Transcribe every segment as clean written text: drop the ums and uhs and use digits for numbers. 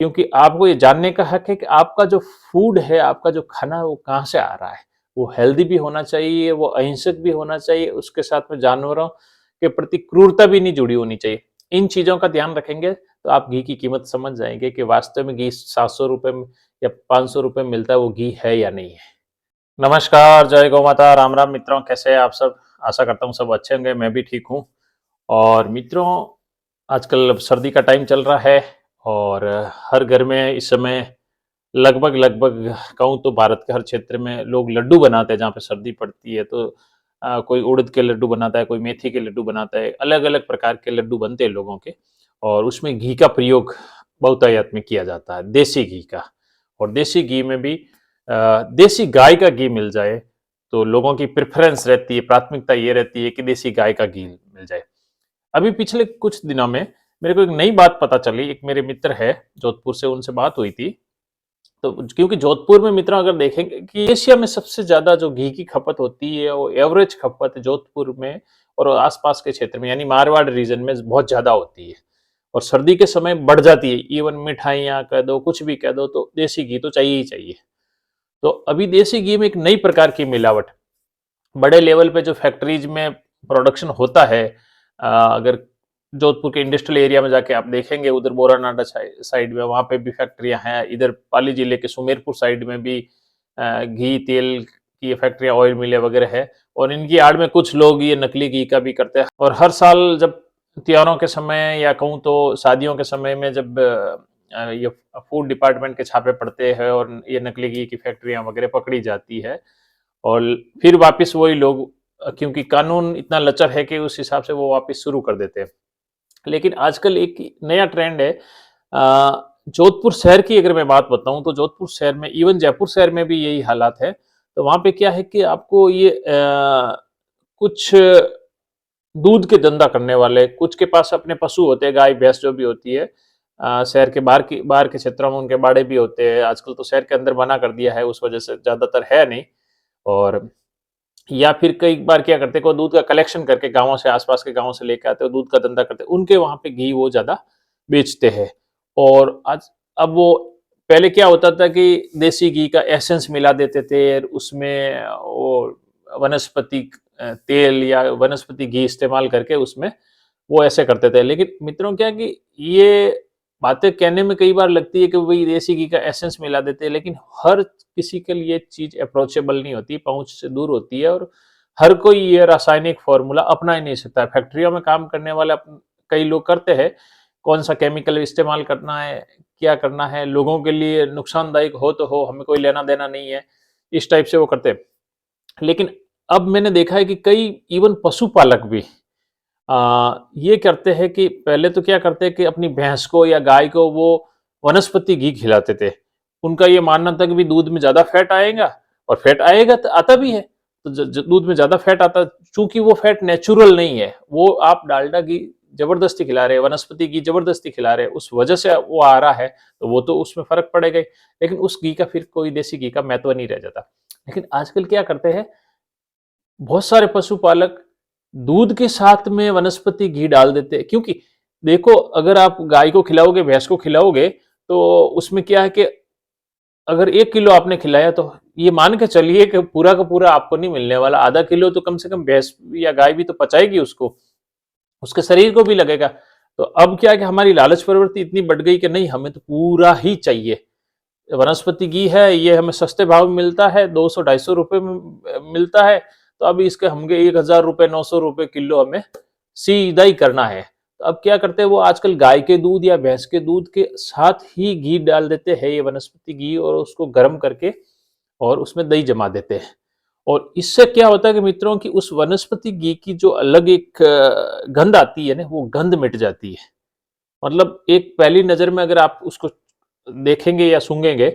क्योंकि आपको ये जानने का हक है कि आपका जो फूड है, आपका जो खाना है वो कहाँ से आ रहा है। वो हेल्दी भी होना चाहिए, वो अहिंसक भी होना चाहिए, उसके साथ में जानवरों के प्रति क्रूरता भी नहीं जुड़ी होनी चाहिए। इन चीज़ों का ध्यान रखेंगे तो आप घी की कीमत समझ जाएँगे कि वास्तव में घी ₹700 में या ₹500 में मिलता है, वो घी है या नहीं है। नमस्कार, जय गौ माता, राम राम मित्रों, कैसे हैं आप सब? आशा करता हूँ सब अच्छे होंगे, मैं भी ठीक हूँ। और मित्रों, आजकल अब सर्दी का टाइम चल रहा है और हर घर में इस समय लगभग कहूँ तो भारत के हर क्षेत्र में लोग लड्डू बनाते हैं जहाँ पे सर्दी पड़ती है। तो कोई उड़द के लड्डू बनाता है, कोई मेथी के लड्डू बनाता है, अलग-अलग प्रकार के लड्डू बनते हैं लोगों के और उसमें घी का प्रयोग बहुतायत में किया जाता है, देसी घी का। और देसी घी में भी देसी गाय का घी मिल जाए तो लोगों की प्रेफ़रेंस रहती है, प्राथमिकता ये रहती है कि देसी गाय का घी मिल जाए। अभी पिछले कुछ दिनों में मेरे को एक नई बात पता चली, एक मेरे मित्र है जोधपुर से, उनसे बात हुई थी। तो क्योंकि जोधपुर में मित्रों अगर देखेंगे कि एशिया में सबसे ज़्यादा जो घी की खपत होती है, वो एवरेज खपत जोधपुर में और आस-पास के क्षेत्र में यानी मारवाड़ रीजन में बहुत ज़्यादा होती है और सर्दी के समय बढ़ जाती है। इवन मिठाइयाँ कह दो, कुछ भी कह दो तो देसी घी तो चाहिए ही चाहिए। तो अभी देसी घी में एक नई प्रकार की मिलावट बड़े लेवल पे जो फैक्ट्रीज में प्रोडक्शन होता है, अगर जोधपुर के इंडस्ट्रियल एरिया में जाके आप देखेंगे, उधर बोरानाडा साइड में वहाँ पे भी फैक्ट्रियाँ हैं, इधर पाली जिले के सुमेरपुर साइड में भी घी तेल की फैक्ट्रियाँ, ऑयल मिलें वगैरह है और इनकी आड़ में कुछ लोग ये नकली घी का भी करते हैं और हर साल जब त्योहारों के समय या कहूँ तो शादियों के समय में जब ये फूड डिपार्टमेंट के छापे पड़ते हैं और ये नकली घी की फैक्ट्रियाँ वगैरह पकड़ी जाती है और फिर वापस वही लोग, क्योंकि कानून इतना लचर है कि उस हिसाब से वो वापस शुरू कर देते हैं। लेकिन आजकल एक नया ट्रेंड है, जोधपुर शहर की अगर मैं बात बताऊँ तो जोधपुर शहर में, इवन जयपुर शहर में भी यही हालात है। तो वहाँ पे क्या है कि आपको ये कुछ दूध के धंधा करने वाले, कुछ के पास अपने पशु होते हैं, गाय भैंस जो भी होती है, शहर के बाहर के क्षेत्रों में उनके बाड़े भी होते हैं। आजकल तो शहर के अंदर मना कर दिया है, उस वजह से ज़्यादातर है नहीं। और या फिर कई बार क्या करते हैं, कोई दूध का कलेक्शन करके गाँवों से, आस-पास के गाँवों से लेके आते हैं, दूध का धंधा करते हैं, उनके वहाँ पे घी वो ज़्यादा बेचते हैं। और आज अब वो पहले क्या होता था कि देसी घी का एसेंस मिला देते थे, उसमें वो वनस्पति तेल या वनस्पति घी इस्तेमाल करके उसमें वो ऐसे करते थे। लेकिन मित्रों क्या है कि ये बातें कहने में कई बार लगती है कि भई देसी घी का एसेंस मिला देते हैं, लेकिन हर किसी के लिए चीज़ अप्रोचेबल नहीं होती, पहुँच से दूर होती है और हर कोई ये रासायनिक फ़ॉर्मूला अपना ही नहीं सकता है। फैक्ट्रियों में काम करने वाले कई लोग करते हैं, कौन-सा केमिकल इस्तेमाल करना है, क्या करना है, लोगों के लिए नुकसानदायक हो तो हो, हमें कोई लेना-देना नहीं है, इस टाइप से वो करते हैं। लेकिन अब मैंने देखा है कि कई इवन पशुपालक भी ये करते हैं कि पहले तो क्या करते हैं कि अपनी भैंस को या गाय को वो वनस्पति घी खिलाते थे। उनका ये मानना था कि भी दूध में ज़्यादा फैट आएगा और फैट आएगा तो आता भी है। तो ज ज दूध में ज़्यादा फैट आता, चूँकि वो फैट नेचुरल नहीं है, वो आप डालडा घी ज़बरदस्ती खिला रहे हैं, वनस्पति घी ज़बरदस्ती खिला रहे हैं, उस वजह से वो आ रहा है, तो वो तो उसमें फ़र्क पड़ेगा ही। लेकिन उस घी का फिर कोई देसी घी का महत्व नहीं रह जाता। लेकिन आजकल क्या करते हैं, बहुत सारे पशुपालक दूध के साथ में वनस्पति घी डाल देते हैं, क्योंकि देखो अगर आप गाय को खिलाओगे, भैंस को खिलाओगे, तो उसमें क्या है कि अगर 1 किलो आपने खिलाया तो ये मान के चलिए कि पूरा का पूरा आपको नहीं मिलने वाला, आधा किलो तो कम से कम भैंस या गाय भी तो पचाएगी उसको, उसके शरीर को भी लगेगा। तो अब क्या है कि हमारी लालच प्रवृत्ति इतनी बढ़ गई कि नहीं, हमें तो पूरा ही चाहिए। वनस्पति घी है, ये हमें सस्ते भाव में मिलता है, 200-250 रुपए में मिलता है, तो अब इसके हमके 1000 रुपए, 900 रुपए किलो हमें सीधा ही करना है। तो अब क्या करते हैं, वो आजकल गाय के दूध या भैंस के दूध के साथ ही घी डाल देते हैं, ये वनस्पति घी, और उसको गर्म करके और उसमें दही जमा देते हैं। और इससे क्या होता है कि मित्रों की उस वनस्पति घी की जो अलग एक गंध आती है ना, वो गंध मिट जाती है। मतलब एक पहली नज़र में अगर आप उसको देखेंगे या सूंघेंगे,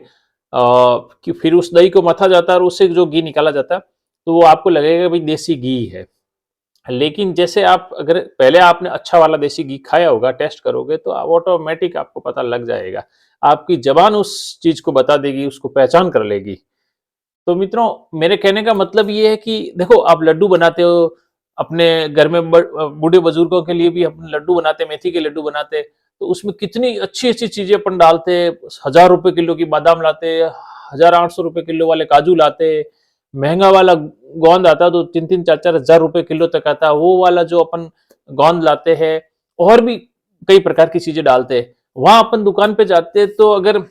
कि फिर उस दही को मथा जाता है और उससे जो घी निकाला जाता है, तो वो आपको लगेगा भाई देसी घी है। लेकिन जैसे आप अगर पहले आपने अच्छा वाला देसी घी खाया होगा, टेस्ट करोगे तो आप ऑटोमेटिक आपको पता लग जाएगा। आपकी ज़बान उस चीज़ को बता देगी, उसको पहचान कर लेगी। तो मित्रों, मेरे कहने का मतलब ये है कि देखो, आप लड्डू बनाते हो, अपने घर में बूढ़े बुजुर्गों के लिए भी हम लड्डू बनाते हैं, मेथी के लड्डू बनाते हैं। तो उसमें कितनी अच्छी-अच्छी चीज़ें अपन डालते हैं, ₹1000 किलो की बादाम लाते, 1800 किलो वाले काजू लाते, महँगा वाला गोंद आता तो 3-3 4-4 हज़ार रुपए किलो तक आता, वो वाला जो अपन गोंद लाते हैं, और भी कई प्रकार की चीज़ें डालते हैं। वहाँ अपन दुकान पे जाते हैं तो अगर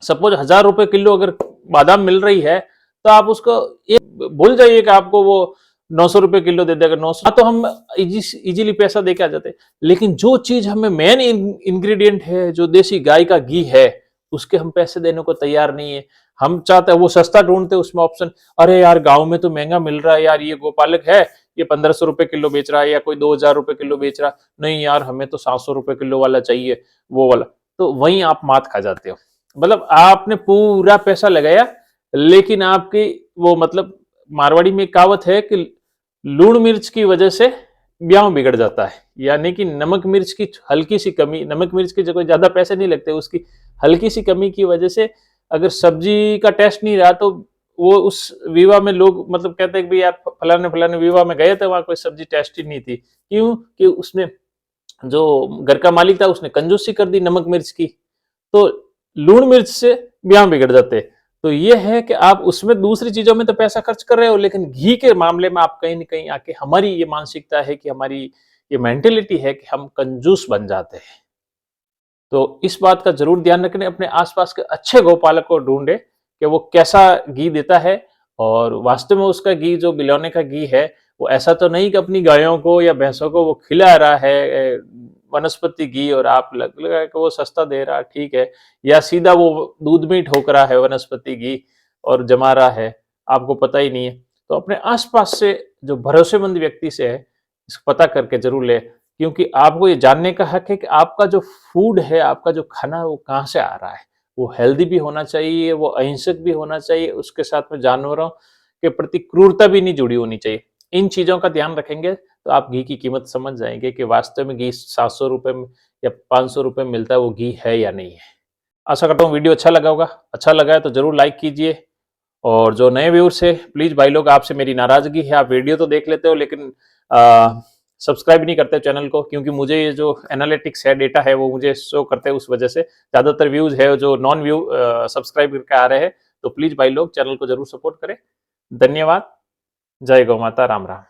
सपोज़ ₹1000 किलो अगर बादाम मिल रही है, तो आप उसको ये भूल जाइए कि आपको वो ₹900 किलो दे देगा। 900 हाँ, तो हम इजीली पैसा दे के आ जाते हैं। लेकिन जो चीज़ हमें मेन इंग्रेडिएंट है, जो देसी गाय का घी है, उसके हम पैसे देने को तैयार नहीं है। हम चाहते हैं वो सस्ता ढूँढते हैं उसमें ऑप्शन, अरे यार गाँव में तो महँगा मिल रहा है यार, ये गोपालक है, ये ₹1500 किलो बेच रहा है या कोई ₹2000 किलो बेच रहा है। नहीं यार, हमें तो ₹700 किलो वाला चाहिए, वो वाला। तो वहीं आप मात खा जाते हो। मतलब आपने पूरा पैसा लगाया, लेकिन आपकी वो मतलब मारवाड़ी में एक कहावत है कि लूण मिर्च की वजह से ब्याह बिगड़ जाता है। यानी कि नमक मिर्च की हल्की सी कमी, नमक मिर्च की कोई ज्यादा पैसे नहीं लगते, उसकी हल्की सी कमी की वजह से अगर सब्जी का टेस्ट नहीं रहा तो वो उस विवाह में लोग मतलब कहते हैं कि यार फलाने फलाने विवाह में गए थे, वहां कोई सब्जी टेस्ट ही नहीं थी। क्यों कि उसने जो घर का मालिक था उसने कंजूसी कर दी नमक मिर्च की। तो लूण मिर्च से ब्याह बिगड़ जाते। तो ये है कि आप उसमें दूसरी चीजों में तो पैसा खर्च कर रहे हो, लेकिन घी के मामले में आप कहीं न कहीं आके हमारी ये मानसिकता है कि हमारी ये मेंटालिटी है कि हम कंजूस बन जाते हैं। तो इस बात का ज़रूर ध्यान रखें, अपने आस-पास के अच्छे गौपालक को ढूँढें कि वो कैसा घी देता है, और वास्तव में उसका घी जो बिलौने का घी है, वो ऐसा तो नहीं कि अपनी गायों को या भैंसों को वो खिला रहा है वनस्पति घी और आप लग लगा कि वो सस्ता दे रहा है, ठीक है, या सीधा वो दूध में ही ठोक रहा है वनस्पति घी और जमा रहा है, आपको पता ही नहीं है। तो अपने आस-पास से जो भरोसेमंद व्यक्ति से है, इसको पता करके ज़रूर लें, क्योंकि आपको ये जानने का हक है कि आपका जो फूड है, आपका जो खाना है, वो कहाँ से आ रहा है। वो हेल्दी भी होना चाहिए, वो अहिंसक भी होना चाहिए, उसके साथ में जानवरों के प्रति क्रूरता भी नहीं जुड़ी होनी चाहिए। इन चीज़ों का ध्यान रखेंगे, तो आप घी की कीमत समझ जाएँगे कि वास्तव में घी ₹700 में या ₹500 में मिलता है, वो घी है या नहीं है। आशा करता हूँ वीडियो अच्छा लगा होगा। अच्छा लगा है तो ज़रूर लाइक कीजिए, और जो नए व्यूअर्स हैं, प्लीज़ भाई लोग, आपसे मेरी नाराज़गी है, आप वीडियो तो देख लेते हो लेकिन सब्सक्राइब नहीं करते चैनल को, क्योंकि मुझे ये जो एनालिटिक्स है, डेटा है, वो मुझे शो करते हैं, उस वजह से ज़्यादातर व्यूज़ है जो नॉन व्यू सब्सक्राइब करके आ रहे हैं। तो प्लीज़ भाई लोग चैनल को ज़रूर सपोर्ट करें। धन्यवाद। जय गौ माता, राम राम।